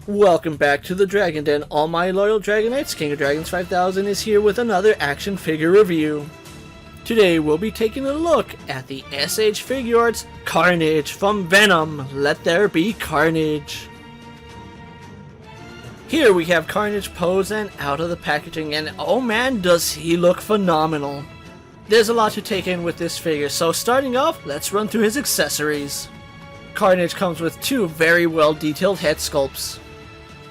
Welcome back to the Dragon Den. All my loyal Dragonites, King of Dragons 5000 is here with another action figure review. Today we'll be taking a look at the SH Figuarts Carnage from Venom. Let there be carnage. Here we have Carnage posed and out of the packaging, and oh man, does he look phenomenal. There's a lot to take in with this figure, so starting off, let's run through his accessories. Carnage comes with two very well detailed head sculpts,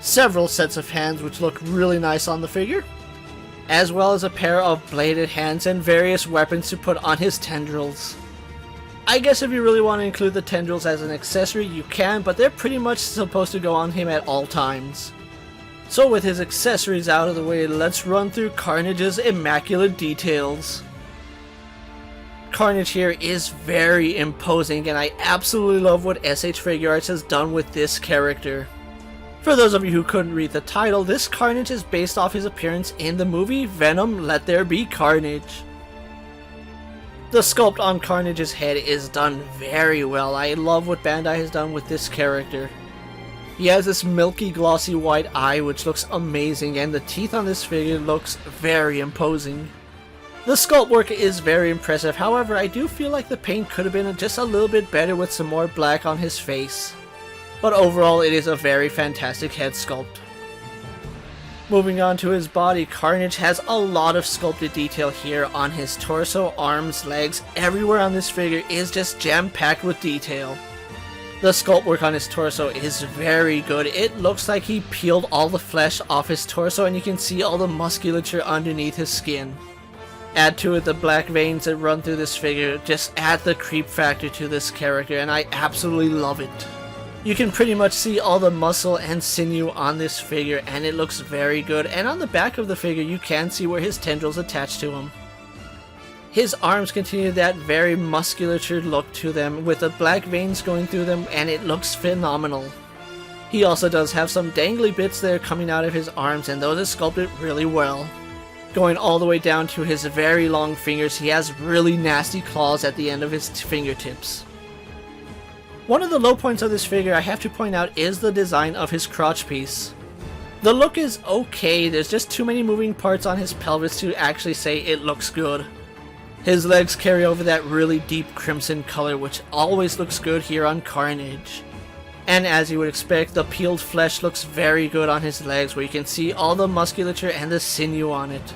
several sets of hands which look really nice on the figure, as well as a pair of bladed hands and various weapons to put on his tendrils. I guess if you really want to include the tendrils as an accessory you can, but they're pretty much supposed to go on him at all times. So with his accessories out of the way, let's run through Carnage's immaculate details. Carnage here is very imposing, and I absolutely love what SH Figuarts has done with this character. For those of you who couldn't read the title, this Carnage is based off his appearance in the movie Venom, Let There Be Carnage. The sculpt on Carnage's head is done very well. I love what Bandai has done with this character. He has this milky glossy white eye which looks amazing, and the teeth on this figure looks very imposing. The sculpt work is very impressive, however I do feel like the paint could have been just a little bit better with some more black on his face. But overall it is a very fantastic head sculpt. Moving on to his body, Carnage has a lot of sculpted detail here on his torso, arms, legs. Everywhere on this figure is just jam-packed with detail. The sculpt work on his torso is very good. It looks like he peeled all the flesh off his torso, and you can see all the musculature underneath his skin. Add to it the black veins that run through this figure, just add the creep factor to this character, and I absolutely love it. You can pretty much see all the muscle and sinew on this figure, and it looks very good, and on the back of the figure you can see where his tendrils attach to him. His arms continue that very musculature look to them, with the black veins going through them, and it looks phenomenal. He also does have some dangly bits there coming out of his arms, and those are sculpted really well. Going all the way down to his very long fingers, he has really nasty claws at the end of his fingertips. One of the low points of this figure I have to point out is the design of his crotch piece. The look is okay, there's just too many moving parts on his pelvis to actually say it looks good. His legs carry over that really deep crimson color, which always looks good here on Carnage. And as you would expect, the peeled flesh looks very good on his legs, where you can see all the musculature and the sinew on it.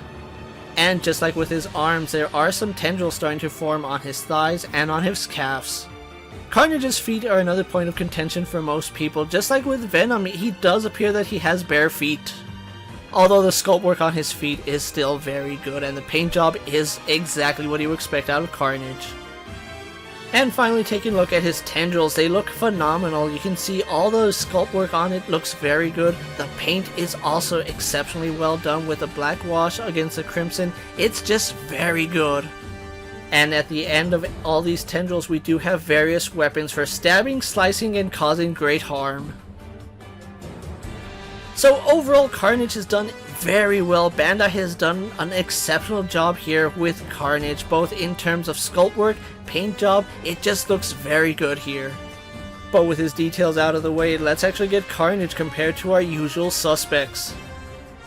And just like with his arms, there are some tendrils starting to form on his thighs and on his calves. Carnage's feet are another point of contention for most people. Just like with Venom, he does appear that he has bare feet. Although the sculpt work on his feet is still very good, and the paint job is exactly what you would expect out of Carnage. And finally, taking a look at his tendrils, they look phenomenal. You can see all the sculpt work on it looks very good. The paint is also exceptionally well done with the black wash against the crimson. It's just very good. And at the end of all these tendrils, we do have various weapons for stabbing, slicing, and causing great harm. So overall, Carnage has done very well. Bandai has done an exceptional job here with Carnage, both in terms of sculpt work, paint job. It just looks very good here. But with his details out of the way, let's actually get Carnage compared to our usual suspects.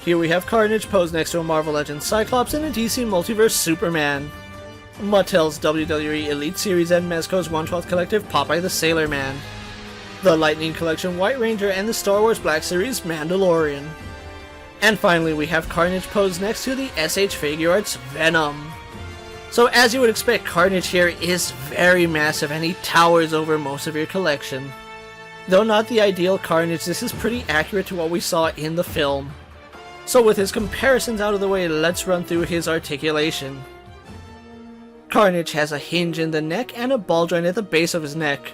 Here we have Carnage posed next to a Marvel Legends Cyclops and a DC Multiverse Superman, Mattel's WWE Elite Series and Mezco's 1/12 Collective Popeye the Sailor Man, the Lightning Collection White Ranger, and the Star Wars Black Series Mandalorian. And finally we have Carnage posed next to the SH Figuarts Venom. So as you would expect, Carnage here is very massive, and he towers over most of your collection. Though not the ideal Carnage, this is pretty accurate to what we saw in the film. So with his comparisons out of the way, let's run through his articulation. Carnage has a hinge in the neck and a ball joint at the base of his neck,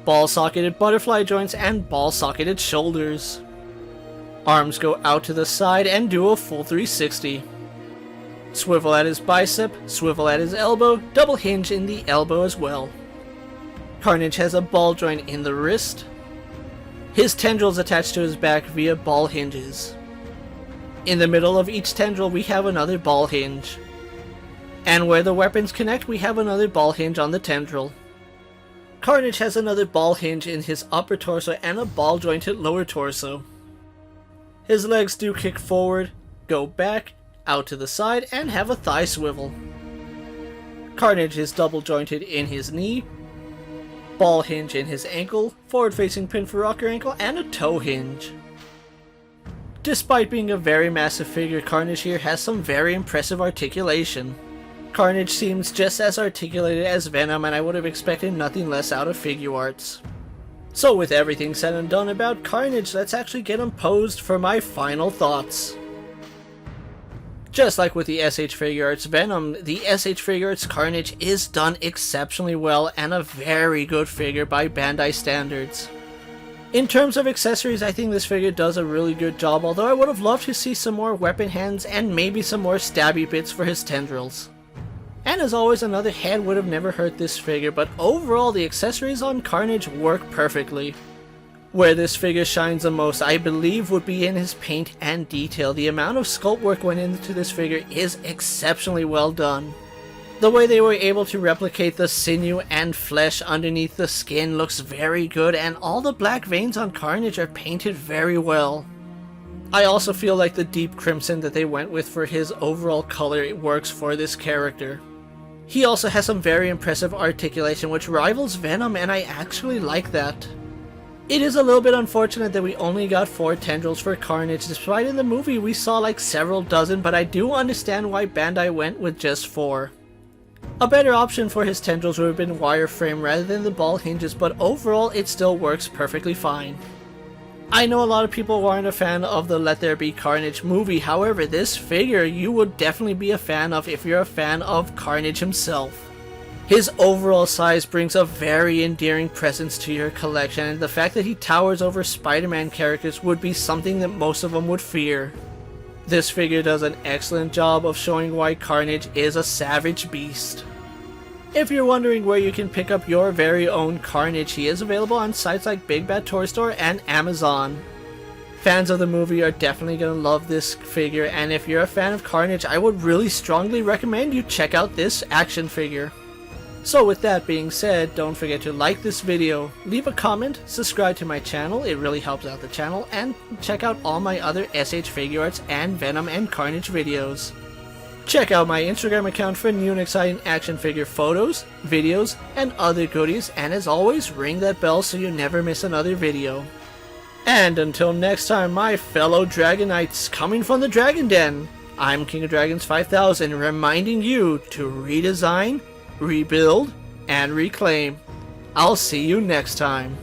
ball-socketed butterfly joints, and ball-socketed shoulders. Arms go out to the side and do a full 360. Swivel at his bicep, swivel at his elbow, double hinge in the elbow as well. Carnage has a ball joint in the wrist. His tendrils attach to his back via ball hinges. In the middle of each tendril we have another ball hinge. And where the weapons connect, we have another ball hinge on the tendril. Carnage has another ball hinge in his upper torso and a ball jointed lower torso. His legs do kick forward, go back, out to the side, and have a thigh swivel. Carnage is double jointed in his knee, ball hinge in his ankle, forward facing pin for rocker ankle, and a toe hinge. Despite being a very massive figure, Carnage here has some very impressive articulation. Carnage seems just as articulated as Venom, and I would have expected nothing less out of Figuarts. So with everything said and done about Carnage, let's actually get him posed for my final thoughts. Just like with the SH Figuarts Venom, the SH Figuarts Carnage is done exceptionally well and a very good figure by Bandai standards. In terms of accessories, I think this figure does a really good job, although I would have loved to see some more weapon hands and maybe some more stabby bits for his tendrils. And as always, another head would have never hurt this figure, but overall the accessories on Carnage work perfectly. Where this figure shines the most, I believe, would be in his paint and detail. The amount of sculpt work went into this figure is exceptionally well done. The way they were able to replicate the sinew and flesh underneath the skin looks very good, and all the black veins on Carnage are painted very well. I also feel like the deep crimson that they went with for his overall color works for this character. He also has some very impressive articulation which rivals Venom, and I actually like that. It is a little bit unfortunate that we only got 4 tendrils for Carnage, despite in the movie we saw like several dozen, but I do understand why Bandai went with just 4. A better option for his tendrils would have been wireframe rather than the ball hinges, but overall it still works perfectly fine. I know a lot of people aren't a fan of the Let There Be Carnage movie, however this figure you would definitely be a fan of if you're a fan of Carnage himself. His overall size brings a very endearing presence to your collection, and the fact that he towers over Spider-Man characters would be something that most of them would fear. This figure does an excellent job of showing why Carnage is a savage beast. If you're wondering where you can pick up your very own Carnage, he is available on sites like Big Bad Toy Store and Amazon. Fans of the movie are definitely going to love this figure, and if you're a fan of Carnage, I would really strongly recommend you check out this action figure. So with that being said, don't forget to like this video, leave a comment, subscribe to my channel, it really helps out the channel, and check out all my other SH Figuarts and Venom and Carnage videos. Check out my Instagram account for new and exciting action figure photos, videos, and other goodies, and as always, ring that bell so you never miss another video. And until next time, my fellow Dragonites coming from the Dragon Den, I'm King of Dragons 5000 reminding you to redesign, rebuild, and reclaim. I'll see you next time.